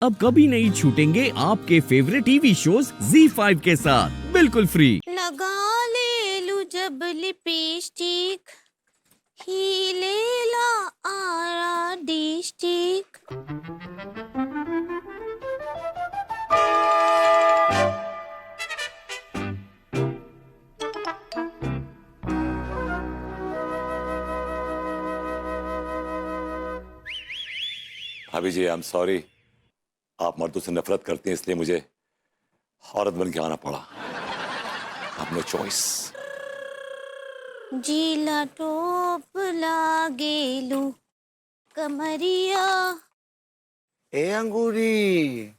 अब कभी नहीं छूटेंगे आपके फेवरेट टीवी शोज ZEE5 के साथ बिल्कुल फ्री। लगा ले लू जब लिपस्टिक ही लेला आरा डिस्टिक। भाभी जी आई एम सॉरी, आप मर्दों से नफरत करती हैं इसलिए मुझे औरत बन के आना पड़ा। आप नो चॉइस। जीला टोप लागेलू कमरिया। ए अंगूरी,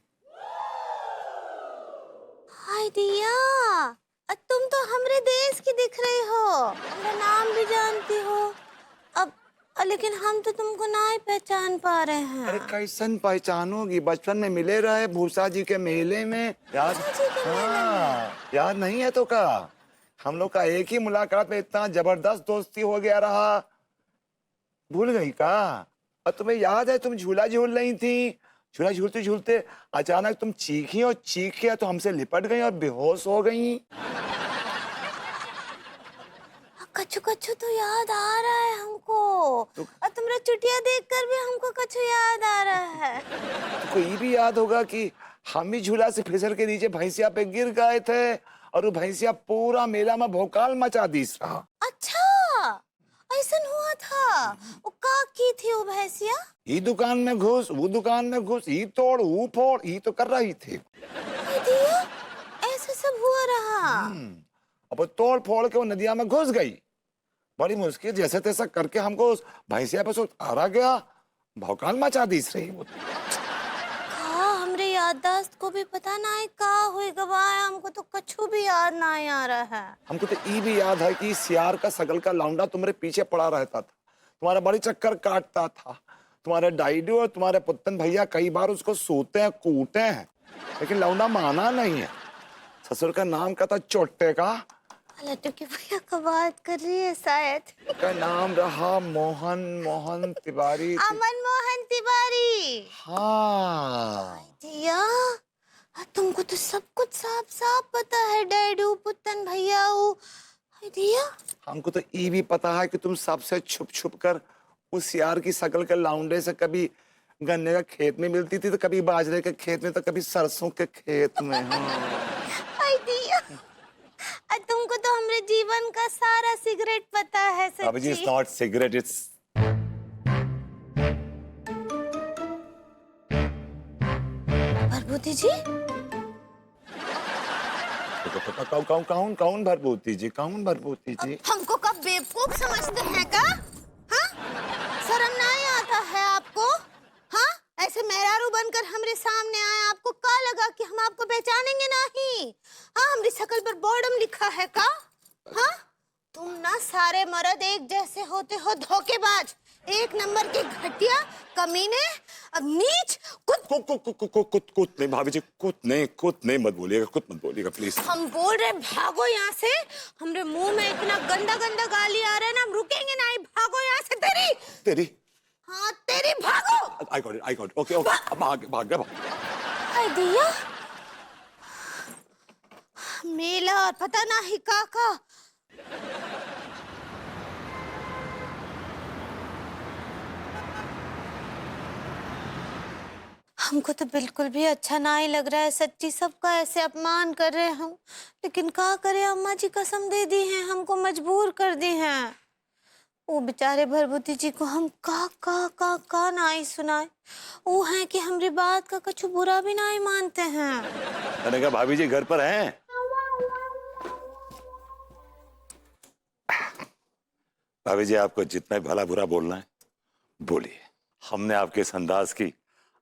हाय दिया, तुम तो हमरे देश की दिख रही हो, मेरा नाम भी जानती हो। अब लेकिन हम तो तुमको ना ही पहचान पा रहे हैं। अरे कैसन पहचानोगी, बचपन में मिले रहे भूसा जी के मेले में, याद? हाँ, याद नहीं है तो का? हम लोग का एक ही मुलाकात में इतना जबरदस्त दोस्ती हो गया रहा, भूल गई का? और तुम्हें याद है तुम झूला झूल रही थी, झूला झूलते झूलते अचानक तुम चीखी और चीख के तो हमसे लिपट गई और बेहोश हो गई। कछु कछु तो याद आ रहा है हमको, और तुम्हारा चुटिया देखकर भी हमको कछु याद आ रहा है। तुमको ये भी याद होगा कि हम ही झूला से फिसल के नीचे भैंसिया पे गिर गए थे और वो भैंसिया पूरा मेला में भौकाल मचा दी रहा। अच्छा, ऐसा हुआ था? वो का की थी वो भैंसिया? ये दुकान में घुस, वो दुकान में घुस, ये तोड़ वो फोड़, ये तो कर रही थी। दिया, ऐसा सब हुआ रहा। अब वो तोड़ फोड़ के वो नदिया में घुस गई, बड़ी मुश्किल जैसे तैसा करके हमको उस भैंसिया पे आ गया, भौकाल मचा दी रही वो। हमरे याददाश्त को भी पता ना है का हुई गवाए, हमको तो कछु भी याद ना आ रहा है। हमको तो ये भी याद है कि सियार का सगल का लौंडा तुम्हारे पीछे पड़ा रहता था, तुम्हारा बड़ी चक्कर काटता था, तुम्हारे डाइडू और तुम्हारे पुत्तन भैया कई बार उसको सोते हैं कूटे हैं, लेकिन लौंडा माना नहीं है। ससुर का नाम का था चोट्टे का, लट्टू की भैया का बात कर रही है शायद। का नाम रहा मोहन, मोहन तिवारी। अमन मोहन तिवारी। हाँ दिया, तुमको तो सब कुछ साफ साफ पता है, डैडू पुत्तन भैया। दिया, हमको तो ये भी पता है कि तुम सबसे छुप छुप कर उस यार की शकल के लौंडे से कभी गन्ने का खेत में मिलती थी, तो कभी बाजरे के खेत में, तो कभी सरसों के खेत में। हाँ। दिया, तुमको तो हमरे जीवन का सारा सिगरेट पता है सच्ची। भाभी जी it's not cigarette, it's Bharbhuti जी। कौन कौन भरभूति जी, कौन भरभूति जी? हमको कब बेवकूफ समझते हैं का? हाँ, शर्म नहीं आता है आपको? हाँ, ऐसे मेहरारू बनकर हमरे सामने आए, आपको क्या लगा कि हम आपको पहचानेंगे नहीं? हाँ, हमारी शकल पर बॉर्डम लिखा है का? हाँ, तुम ना सारे मर्द एक जैसे होते हो, धोखेबाज, एक नंबर के घटिया, कमीने, अब नीच, कुत नहीं भाभी जी, कुत नहीं मत बोलिएगा, कुत मत बोलिएगा प्लीज। हम बोल रहे भागो यहाँ से, हमरे मुंह में इतना गंदा गंदा गाली आ रहा है ना, हम रुकेंगे नहीं, भागो यहाँ से। तेरी हाँ तेरी, भागो। आई गॉट इट, ओके अब भाग गया। हाय दिया, मेला और पता ना ही काका। हमको तो बिल्कुल भी अच्छा ना ही लग रहा है सच्ची, सबका ऐसे अपमान कर रहे हैं हम, लेकिन क्या करें, अम्मा जी कसम दे दी हैं, हमको मजबूर कर दी हैं। वो बेचारे भरभूति जी को हम का ना ही सुनाए, वो है कि हमारी बात का कुछ बुरा भी ना ही मानते हैं। मैंने कहा भाभी जी घर पर हैं? भाभी जी आपको जितना भला बुरा बोलना है बोलिए, हमने आपके इस अंदाज की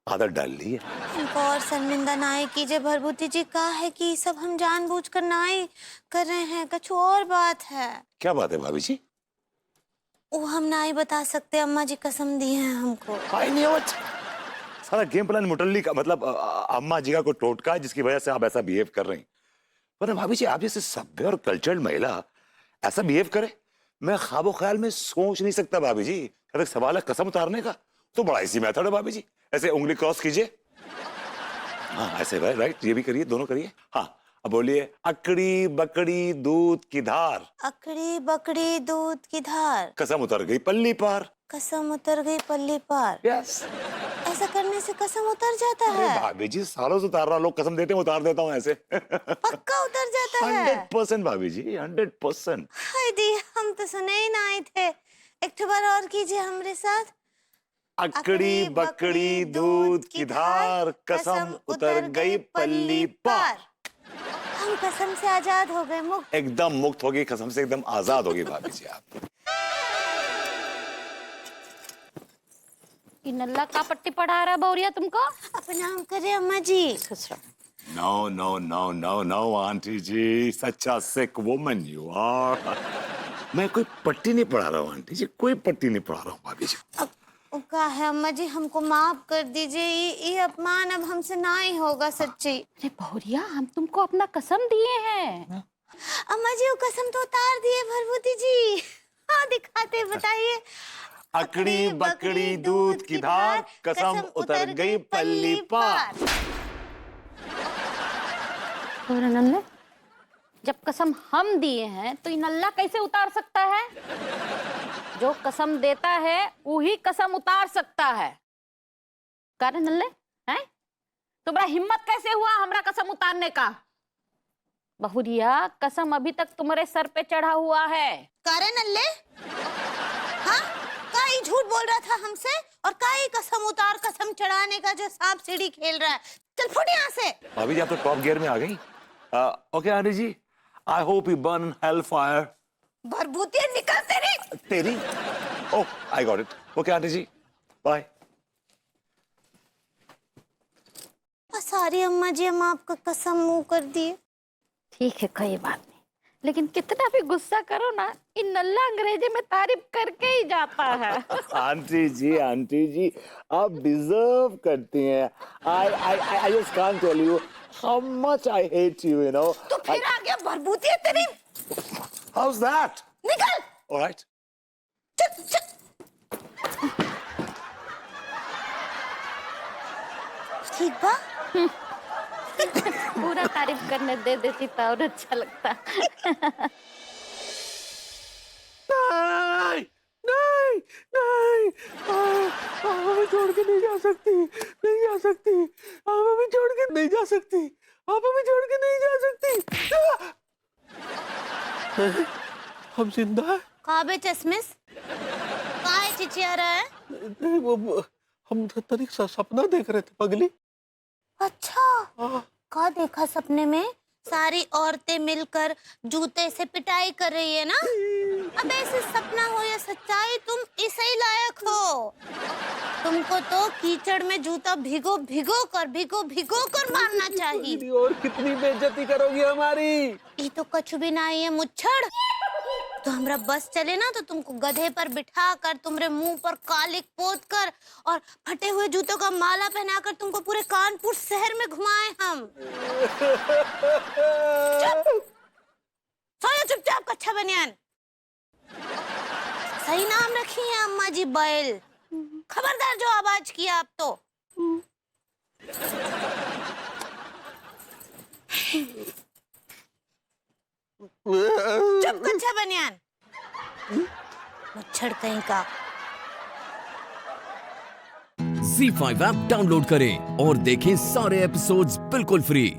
आदत डाल ली है। हमको और शर्मिंदा ना ही कीजिए भरभूति जी, का है कि सब हम जानबूझकर ना ही कर रहे हैं, कुछ और बात है। क्या बात है भाभी जी? वो हम ना ही बता सकते, अम्मा जी कसम दी है हमको। आई नहीं हो सारा गेम प्लान मुटल्ली का, मतलब अम्मा जी का कोई टोटका है जिसकी वजह से आप ऐसा बिहेव कर रही हैं। पर भाभी जी आप जैसे सभ्य और कल्चर्ड महिला ऐसा बिहेव करे, मैं ख्वाबो ख्याल में सोच नहीं सकता भाभी जी। अगर सवाल है कसम उतारने का, तो बड़ा इसी मेथड है भाभी जी, ऐसे उंगली क्रॉस कीजिए। हाँ ऐसे राइट, ये भी करिए, दोनों करिए। हाँ अब बोलिए, अकड़ी बकड़ी दूध की धार, अकड़ी बकड़ी दूध की धार, कसम उतर गई पल्ली पार। कसम उतर गई पल्ली पार। यस। ऐसा करने से कसम उतर जाता अरे है? भाभी जी सालों से उतार रहा, लोग कसम देते हैं, उतार देता हूँ ऐसे। पक्का उतर जाता है? 100% भाभी जी, 100%। हाय दी, हम तो सुने ही ना आए थे। एक बार और कीजिए हमारे साथ। अकड़ी बकड़ी दूध की धार, कसम उतर गई पल्ली पार। हम कसम से आजाद हो गए, मुक्त। एकदम मुक्त होगी, कसम से एकदम आजाद होगी भाभी जी आप। ये नल्ला का पट्टी पढ़ा रहा है बहुरिया तुमको? प्रणाम करे अम्मा जी। No no no no no aunty जी, सच्चा सिख वुमन यू आर। मैं कोई पट्टी नहीं पढ़ा रहा हूँ आंटी जी, कोई पट्टी नहीं पढ़ा रहा हूँ भाभी जी। अब का है अम्मा जी, हमको माफ कर दीजिए, ये अपमान अब हमसे ना ही होगा सच्ची। अरे बहुरिया, हम तुमको अपना कसम दिए हैं। अम्मा जी वो कसम तो उतार दिए भरभूति जी। हाँ दिखाते, बताइए। अकड़ी बकड़ी दूध की धार, कसम उतर गई पल्ली पार। और नल्ले, जब कसम हम दिए हैं तो ये नल्ला कैसे उतार सकता है? जो कसम देता है वही कसम उतार सकता है। कारण नल्ले हैं, तुम्हारा हिम्मत कैसे हुआ हमरा कसम उतारने का? बहुरिया, कसम अभी तक तुम्हारे सर पे चढ़ा हुआ है। कारण अल्ले, हाँ काई झूठ बोल रहा था हमसे, और काई कसम उतार कसम चढ़ाने का जो सांप सीढ़ी खेल रहा है। चल फुट यहाँ से। भाभी जी आप तो टॉप गियर में आ गई। ओके आंटी जी, I hope you burn hell fire. भरभूतियाँ निकल तेरी। Oh I got it. Okay aunty जी, बाय। सारी अम्मा जी, हम आपका कसम मुंह कर दिए। ठीक है, कोई बात नहीं, लेकिन कितना भी गुस्सा करो ना, इन नल्ला अंग्रेजी में तारीफ करके ही जाता है। आंटी जी आप डिजर्व करती हैं। I just can't tell you how much I hate you, you know. तो फिर आ गया भरभूतियाँ तेरी। How's that? निकल। All right. चल। ठीक बा? पूरा तारीफ करने दे देती तो और अच्छा लगता। नहीं, हमें छोड़ के नहीं जा सकती, हमें छोड़ के नहीं जा सकती, हम जिंदा है। कहाँ बे चश्मिश? कहाँ है चिचिया रहा है? नहीं वो हम तनिक सपना देख रहे थे पगली। अच्छा, का देखा सपने में? सारी औरतें मिलकर जूते से पिटाई कर रही है ना? अब ऐसे सपना हो या सच्चाई, तुम इसे ही लायक हो। तुमको तो कीचड़ में जूता भिगो कर मारना चाहिए। और कितनी बेइज्जती करोगी हमारी? ये तो कछु भी नहीं है मुच्छड़। तो हमरा बस चले ना तो तुमको गधे पर बिठा कर, तुम्हारे मुंह पर कालिक पोत कर और फटे हुए जूतों का माला पहनाकर तुमको पूरे कानपुर शहर में घुमाए हम। सोया चुपचाप कच्छा बनियान। सही नाम रखी है अम्मा जी बैल। खबरदार जो आवाज किया आप तो। चुप कच्छा बनियान। मच्छर कहीं का। Z5 ऐप डाउनलोड करें और देखें सारे एपिसोड्स बिल्कुल फ्री।